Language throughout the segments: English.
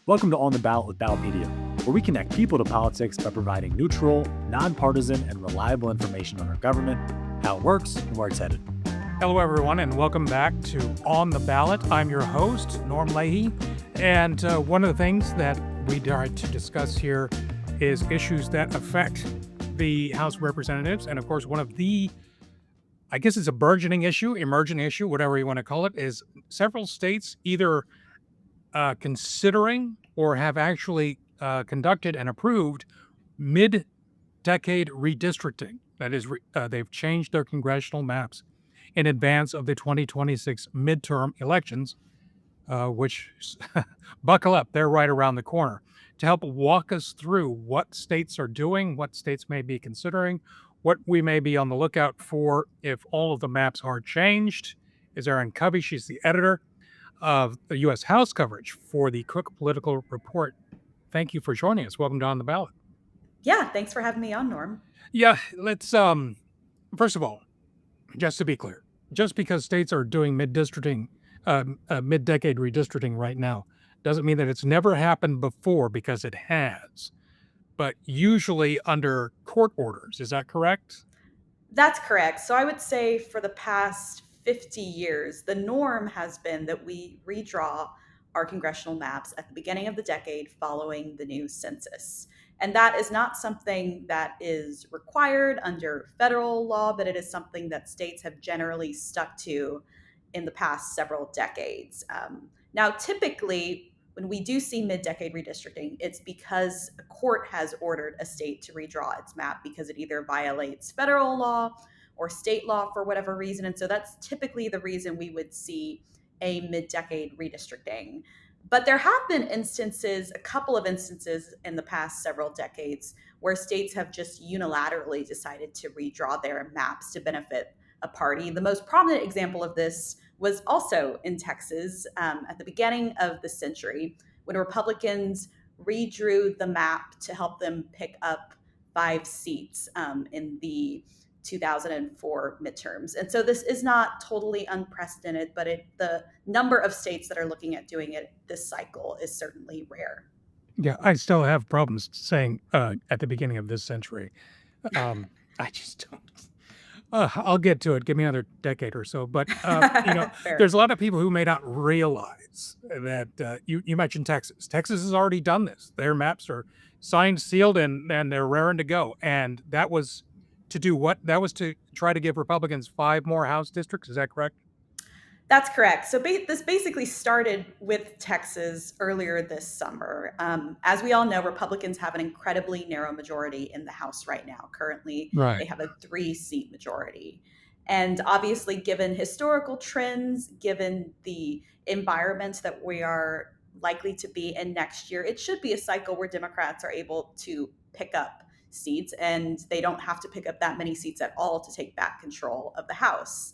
Welcome to On the Ballot with Ballotpedia, where we connect people to politics by providing neutral, nonpartisan, and reliable information on our government, how it works, and where it's headed. Hello, everyone, and welcome back to On the Ballot. I'm your host, Norm Leahy, and one of the things that we try to discuss here is issues that affect the House of Representatives, and of course, one of the, I guess it's a burgeoning issue, emerging issue, whatever you want to call it, is several states either considering or have actually conducted and approved mid-decade redistricting. That is, they've changed their congressional maps in advance of the 2026 midterm elections, which, buckle up, they're right around the corner. To help walk us through what states are doing, what states may be considering, what we may be on the lookout for if all of the maps are changed, is Erin Covey. She's the editor of the U.S. House coverage for the Cook Political Report. Thank you for joining us. Welcome to On the Ballot. Yeah, thanks for having me on, Norm. Yeah, let's, first of all, just to be clear, just because states are doing mid-decade redistricting right now doesn't mean that it's never happened before, because it has, but usually under court orders. Is that correct? That's correct. So I would say for the past 50 years, the norm has been that we redraw our congressional maps at the beginning of the decade following the new census. And that is not something that is required under federal law, but it is something that states have generally stuck to in the past several decades. Now, typically, when we do see mid-decade redistricting, it's because a court has ordered a state to redraw its map because it either violates federal law or state law for whatever reason. And so that's typically the reason we would see a mid-decade redistricting. But there have been instances, a couple of instances in the past several decades, where states have just unilaterally decided to redraw their maps to benefit a party. The most prominent example of this was also in Texas at the beginning of the century, when Republicans redrew the map to help them pick up 5 seats in the 2004 midterms. And so this is not totally unprecedented, but the number of states that are looking at doing it this cycle is certainly rare. Yeah, I still have problems saying at the beginning of this century. I just don't. I'll get to it. Give me another decade or so. But, there's a lot of people who may not realize that you mentioned Texas. Texas has already done this. Their maps are signed, sealed, and they're raring to go. And that was to do what? That was to try to give Republicans 5 more House districts. Is that correct? That's correct. So this basically started with Texas earlier this summer. As we all know, Republicans have an incredibly narrow majority in the House right now. Currently, Right. They have a 3-seat majority. And obviously, given historical trends, given the environment that we are likely to be in next year, it should be a cycle where Democrats are able to pick up seats, and they don't have to pick up that many seats at all to take back control of the House.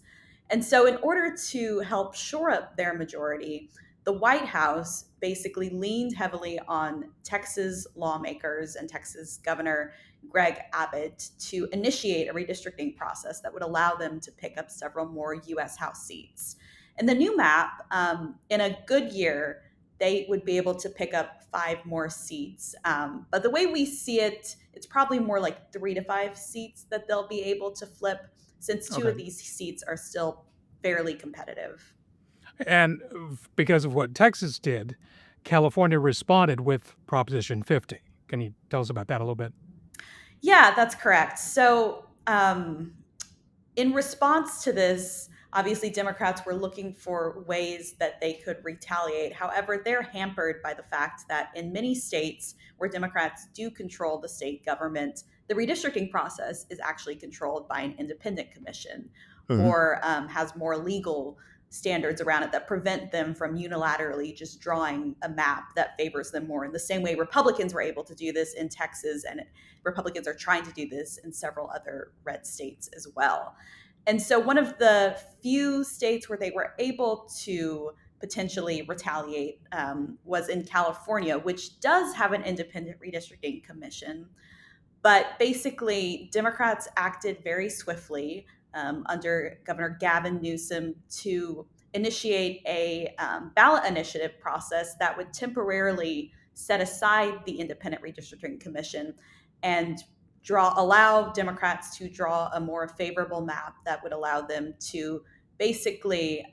And so in order to help shore up their majority, the White House basically leaned heavily on Texas lawmakers and Texas Governor Greg Abbott to initiate a redistricting process that would allow them to pick up several more U.S. House seats. And the new map, in a good year, they would be able to pick up 5 more seats. But the way we see it, it's probably more like 3 to 5 seats that they'll be able to flip, since 2 of these seats are still fairly competitive. And because of what Texas did, California responded with Proposition 50. Can you tell us about that a little bit? Yeah, that's correct. So in response to this, obviously Democrats were looking for ways that they could retaliate. However, they're hampered by the fact that in many states where Democrats do control the state government, the redistricting process is actually controlled by an independent commission, or has more legal standards around it that prevent them from unilaterally just drawing a map that favors them more, in the same way Republicans were able to do this in Texas, and Republicans are trying to do this in several other red states as well. And so one of the few states where they were able to potentially retaliate was in California, which does have an independent redistricting commission. But basically, Democrats acted very swiftly under Governor Gavin Newsom to initiate a ballot initiative process that would temporarily set aside the Independent Redistricting Commission and allow Democrats to draw a more favorable map that would allow them to basically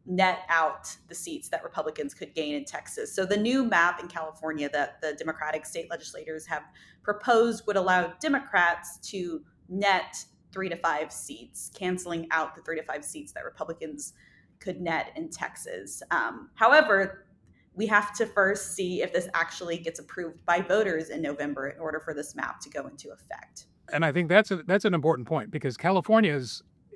net out the seats that Republicans could gain in Texas. So the new map in California that the Democratic state legislators have proposed would allow Democrats to net 3 to 5 seats, canceling out the 3 to 5 seats that Republicans could net in Texas. However, we have to first see if this actually gets approved by voters in November in order for this map to go into effect. And I think that's an important point, because California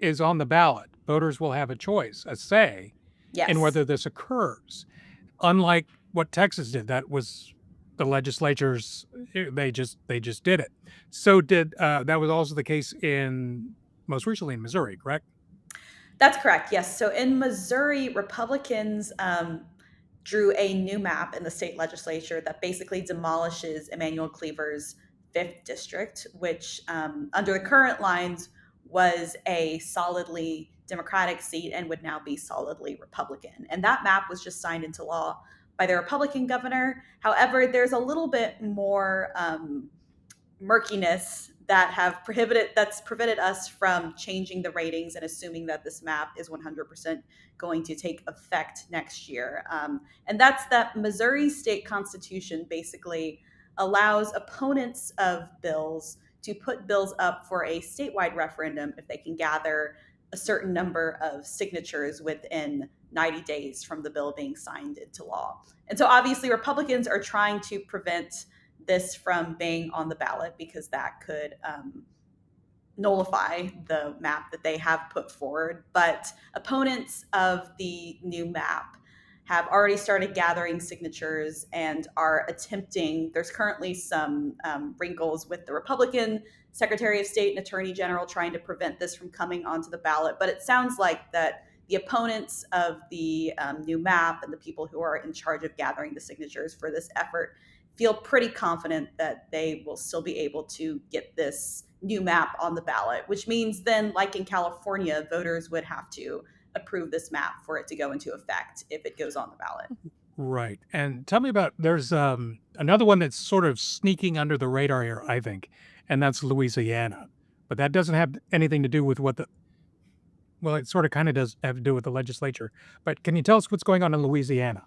is on the ballot. Voters will have a choice, a say, Yes. in whether this occurs. Unlike what Texas did, that was the legislatures, they just did it. So that was also the case most recently in Missouri, correct? That's correct, yes. So in Missouri, Republicans drew a new map in the state legislature that basically demolishes Emanuel Cleaver's 5th district, which under the current lines was a solidly Democratic seat and would now be solidly Republican. And that map was just signed into law by the Republican governor. However, there's a little bit more murkiness that's prevented us from changing the ratings and assuming that this map is 100% going to take effect next year. And that's that Missouri state constitution basically allows opponents of bills to put bills up for a statewide referendum if they can gather a certain number of signatures within 90 days from the bill being signed into law. And so obviously Republicans are trying to prevent this from being on the ballot because that could nullify the map that they have put forward. But opponents of the new map have already started gathering signatures and are attempting, there's currently some wrinkles with the Republican Secretary of State and Attorney General trying to prevent this from coming onto the ballot. But it sounds like that the opponents of the new map and the people who are in charge of gathering the signatures for this effort feel pretty confident that they will still be able to get this new map on the ballot, which means then, like in California, voters would have to approve this map for it to go into effect if it goes on the ballot. Right. And tell me about, there's another one that's sort of sneaking under the radar here, I think, and that's Louisiana. But that doesn't have anything to do with well, it sort of kind of does have to do with the legislature. But can you tell us what's going on in Louisiana?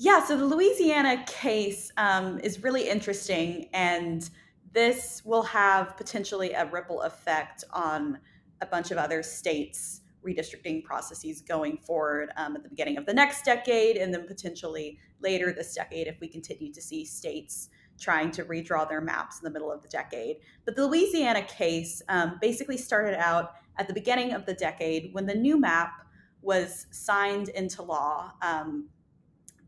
Yeah, so the Louisiana case is really interesting, and this will have potentially a ripple effect on a bunch of other states' redistricting processes going forward at the beginning of the next decade, and then potentially later this decade if we continue to see states trying to redraw their maps in the middle of the decade. But the Louisiana case basically started out at the beginning of the decade when the new map was signed into law.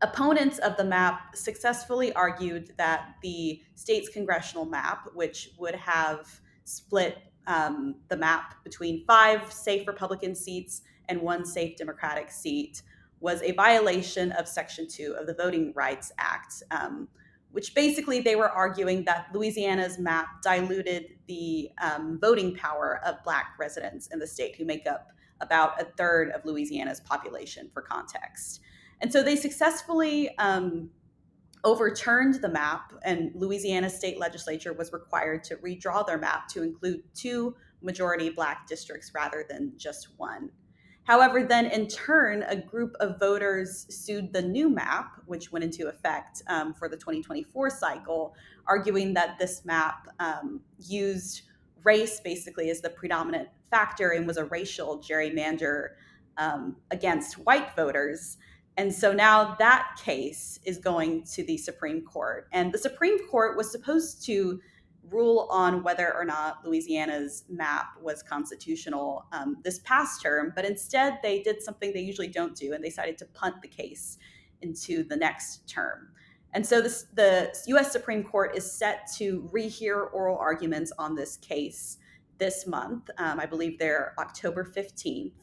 Opponents of the map successfully argued that the state's congressional map, which would have split the map between 5 safe Republican seats and 1 safe Democratic seat, was a violation of Section 2 of the Voting Rights Act, which basically they were arguing that Louisiana's map diluted the voting power of Black residents in the state, who make up about 1/3 of Louisiana's population, for context. And so they successfully overturned the map, and Louisiana state legislature was required to redraw their map to include 2 majority Black districts rather than just 1. However, then in turn, a group of voters sued the new map, which went into effect for the 2024 cycle, arguing that this map used race basically as the predominant factor and was a racial gerrymander against white voters. And so now that case is going to the Supreme Court. And the Supreme Court was supposed to rule on whether or not Louisiana's map was constitutional this past term, but instead they did something they usually don't do, and they decided to punt the case into the next term. And so the U.S. Supreme Court is set to rehear oral arguments on this case this month. I believe they're October 15th.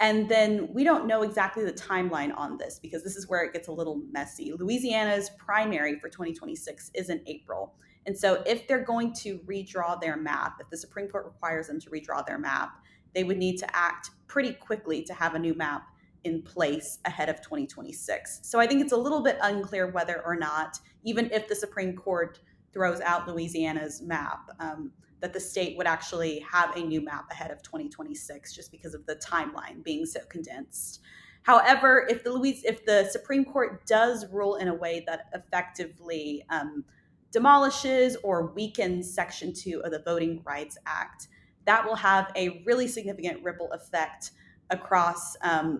And then we don't know exactly the timeline on this because this is where it gets a little messy. Louisiana's primary for 2026 is in April. And so if they're going to redraw their map, if the Supreme Court requires them to redraw their map, they would need to act pretty quickly to have a new map in place ahead of 2026. So I think it's a little bit unclear whether or not, even if the Supreme Court throws out Louisiana's map, that the state would actually have a new map ahead of 2026 just because of the timeline being so condensed. However, if the Supreme Court does rule in a way that effectively demolishes or weakens Section 2 of the Voting Rights Act, that will have a really significant ripple effect across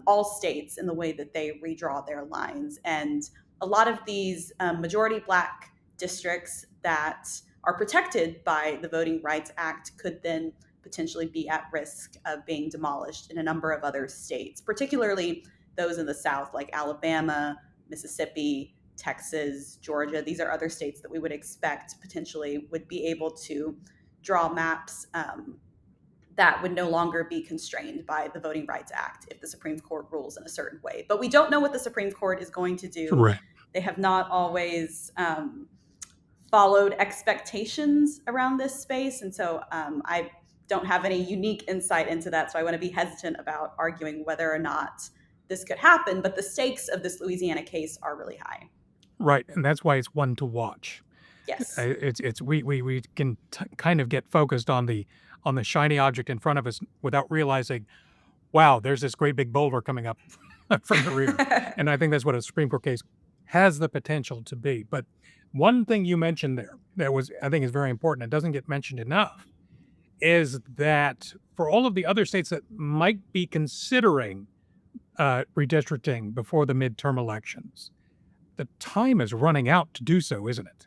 all states in the way that they redraw their lines. And a lot of these majority Black districts that are protected by the Voting Rights Act could then potentially be at risk of being demolished in a number of other states, particularly those in the South like Alabama, Mississippi, Texas, Georgia. These are other states that we would expect potentially would be able to draw maps that would no longer be constrained by the Voting Rights Act if the Supreme Court rules in a certain way. But we don't know what the Supreme Court is going to do. Right. They have not always followed expectations around this space. And so I don't have any unique insight into that. So I want to be hesitant about arguing whether or not this could happen. But the stakes of this Louisiana case are really high. Right. And that's why it's one to watch. Yes. We can kind of get focused on the shiny object in front of us without realizing, wow, there's this great big boulder coming up from the rear. And I think that's what a Supreme Court case has the potential to be. But one thing you mentioned there that I think is very important, it doesn't get mentioned enough, is that for all of the other states that might be considering redistricting before the midterm elections, the time is running out to do so, isn't it?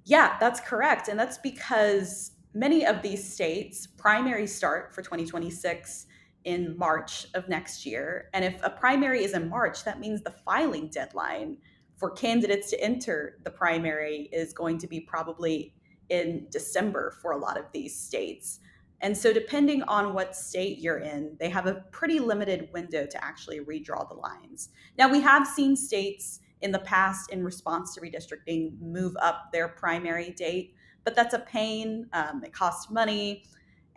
Yeah, that's correct. And that's because many of these states, primaries start for 2026 in March of next year. And if a primary is in March, that means the filing deadline for candidates to enter the primary is going to be probably in December for a lot of these states. And so depending on what state you're in, they have a pretty limited window to actually redraw the lines. Now, we have seen states in the past, in response to redistricting, move up their primary date, but that's a pain. It costs money.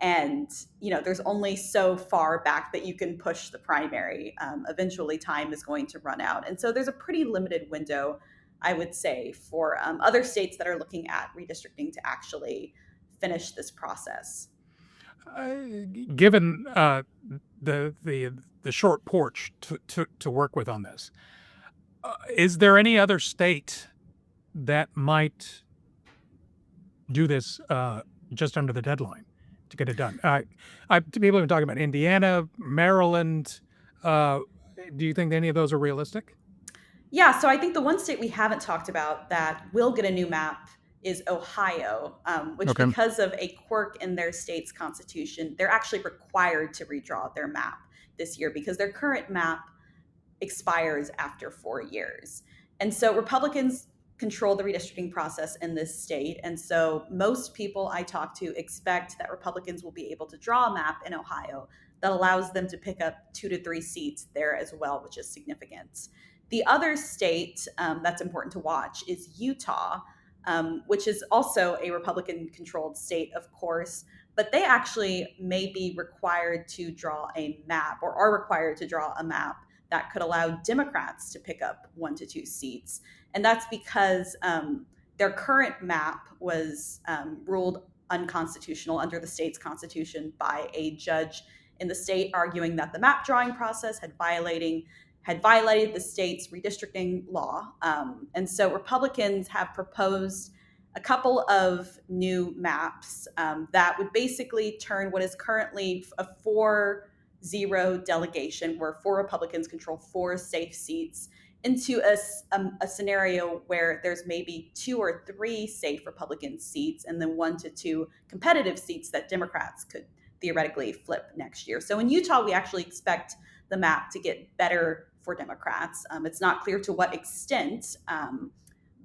And, there's only so far back that you can push the primary. Eventually, time is going to run out. And so there's a pretty limited window, I would say, for other states that are looking at redistricting to actually finish this process. Given the short porch to work with on this, is there any other state that might do this just under the deadline to get it done? People have been talking about Indiana, Maryland. Do you think any of those are realistic? Yeah, so I think the one state we haven't talked about that will get a new map is Ohio, which because of a quirk in their state's constitution, they're actually required to redraw their map this year because their current map expires after 4 years. And so Republicans control the redistricting process in this state. And so most people I talk to expect that Republicans will be able to draw a map in Ohio that allows them to pick up 2 to 3 seats there as well, which is significant. The other state that's important to watch is Utah, which is also a Republican-controlled state, of course, but they actually may be required to draw a map or are required to draw a map that could allow Democrats to pick up 1 to 2 seats. And that's because their current map was ruled unconstitutional under the state's constitution by a judge in the state, arguing that the map drawing process had violated the state's redistricting law. And so Republicans have proposed a couple of new maps that would basically turn what is currently a 4-0 delegation, where 4 Republicans control 4 safe seats, into a scenario where there's maybe 2 or 3 safe Republican seats and then 1 to 2 competitive seats that Democrats could theoretically flip next year. So in Utah, we actually expect the map to get better for Democrats. It's not clear to what extent,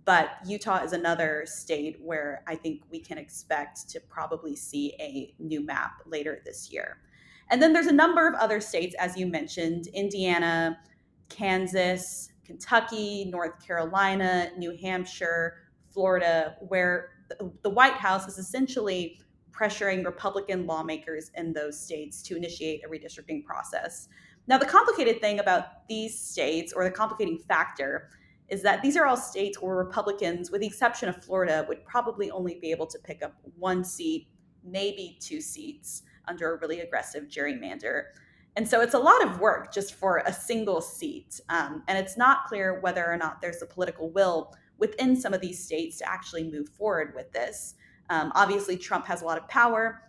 but Utah is another state where I think we can expect to probably see a new map later this year. And then there's a number of other states, as you mentioned, Indiana, Kansas, Kentucky, North Carolina, New Hampshire, Florida, where the White House is essentially pressuring Republican lawmakers in those states to initiate a redistricting process. Now, the complicated thing about these states, or the complicating factor, is that these are all states where Republicans, with the exception of Florida, would probably only be able to pick up one seat, maybe two seats under a really aggressive gerrymander. And so it's a lot of work just for a single seat. And it's not clear whether or not there's a political will within some of these states to actually move forward with this. Obviously, Trump has a lot of power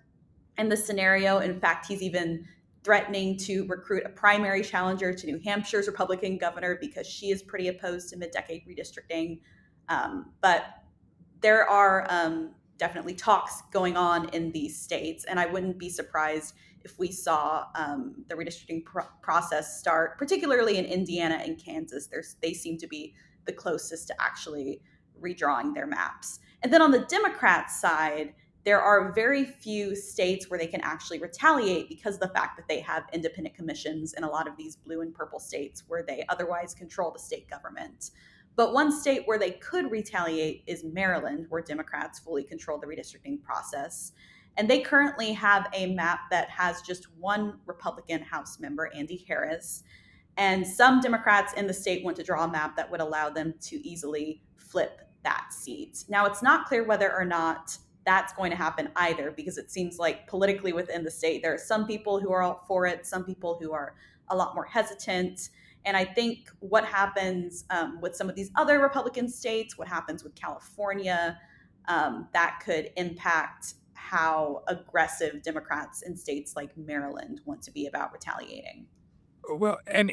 in this scenario. In fact, he's even threatening to recruit a primary challenger to New Hampshire's Republican governor because she is pretty opposed to mid-decade redistricting. But there are definitely talks going on in these states, and I wouldn't be surprised if we saw the redistricting process start, particularly in Indiana and Kansas. They seem to be the closest to actually redrawing their maps. And then on the Democrats' side, there are very few states where they can actually retaliate because of the fact that they have independent commissions in a lot of these blue and purple states where they otherwise control the state government. But one state where they could retaliate is Maryland, where Democrats fully control the redistricting process. And they currently have a map that has just one Republican House member, Andy Harris. And some Democrats in the state want to draw a map that would allow them to easily flip that seat. Now, it's not clear whether or not that's going to happen either, because it seems like politically within the state, there are some people who are all for it, some people who are a lot more hesitant. And I think what happens with some of these other Republican states, what happens with California, that could impact how aggressive Democrats in states like Maryland want to be about retaliating. Well, and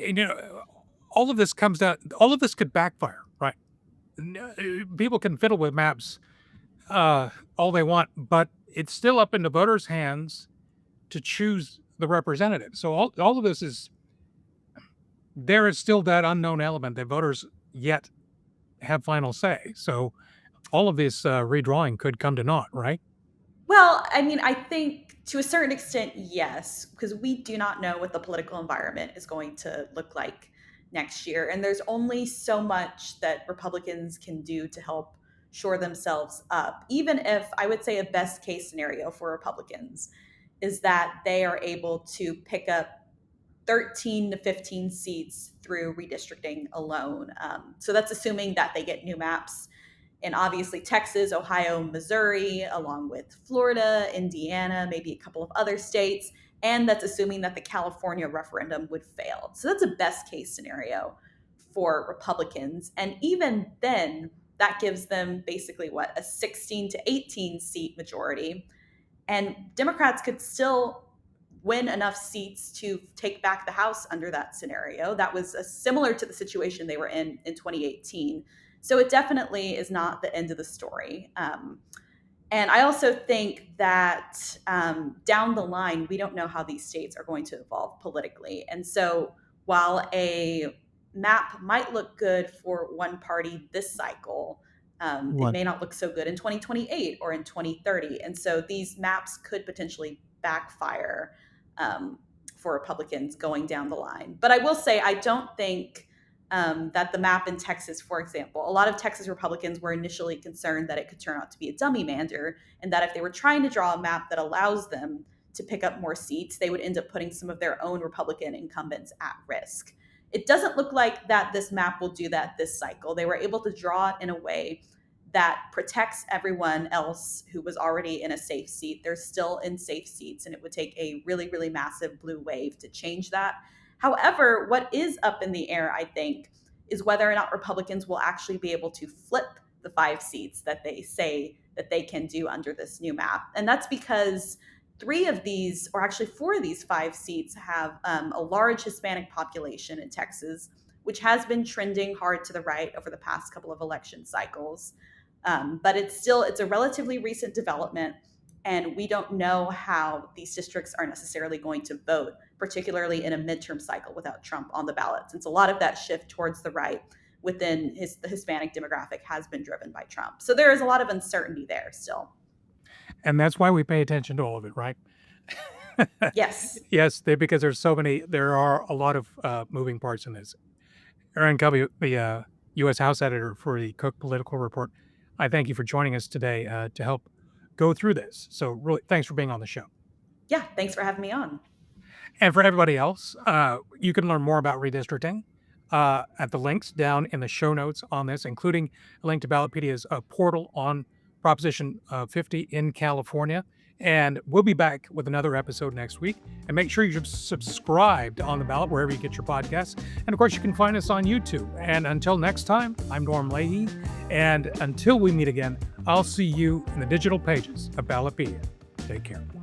all of this comes down. All of this could backfire, right? People can fiddle with maps all they want, but it's still up in the voters' hands to choose the representative. So all of this is, there is still that unknown element that voters yet have final say. So all of this redrawing could come to naught, right? Well, I mean, I think to a certain extent, yes, because we do not know what the political environment is going to look like next year. And there's only so much that Republicans can do to help shore themselves up. Even if I would say a best case scenario for Republicans is that they are able to pick up 13 to 15 seats through redistricting alone. So that's assuming that they get new maps in obviously Texas, Ohio, Missouri, along with Florida, Indiana, maybe a couple of other states. And that's assuming that the California referendum would fail. So that's a best case scenario for Republicans. And even then, that gives them basically what, a 16 to 18 seat majority. And Democrats could still win enough seats to take back the House under that scenario. That was similar to the situation they were in 2018. So it definitely is not the end of the story. And I also think that down the line, we don't know how these states are going to evolve politically. And so while a map might look good for one party this cycle, it may not look so good in 2028 or in 2030. And so these maps could potentially backfire for Republicans going down the line. But I will say, I don't think that the map in Texas, for example, a lot of Texas Republicans were initially concerned that it could turn out to be a dummy mander, and that if they were trying to draw a map that allows them to pick up more seats, they would end up putting some of their own Republican incumbents at risk. It doesn't look like that this map will do that this cycle. They were able to draw it in a way that protects everyone else who was already in a safe seat. They're still in safe seats, and it would take a really, really massive blue wave to change that. However, what is up in the air, I think, is whether or not Republicans will actually be able to flip the 5 seats that they say that they can do under this new map. And that's because 3 of these, or actually 4 of these 5 seats, have a large Hispanic population in Texas, which has been trending hard to the right over the past couple of election cycles. But it's a relatively recent development, and we don't know how these districts are necessarily going to vote, particularly in a midterm cycle without Trump on the ballot, since a lot of that shift towards the right within the Hispanic demographic has been driven by Trump. So there is a lot of uncertainty there still. And that's why we pay attention to all of it, right? Yes. Yes, because there are a lot of moving parts in this. Erin Covey, the U.S. House editor for the Cook Political Report, I thank you for joining us today to help go through this. So really, thanks for being on the show. Yeah, thanks for having me on. And for everybody else, you can learn more about redistricting at the links down in the show notes on this, including a link to Ballotpedia's portal on Proposition 50 in California. And we'll be back with another episode next week. And make sure you're subscribed on the Ballot wherever you get your podcasts. And of course, you can find us on YouTube. And until next time, I'm Norm Leahy. And until we meet again, I'll see you in the digital pages of Ballotpedia. Take care.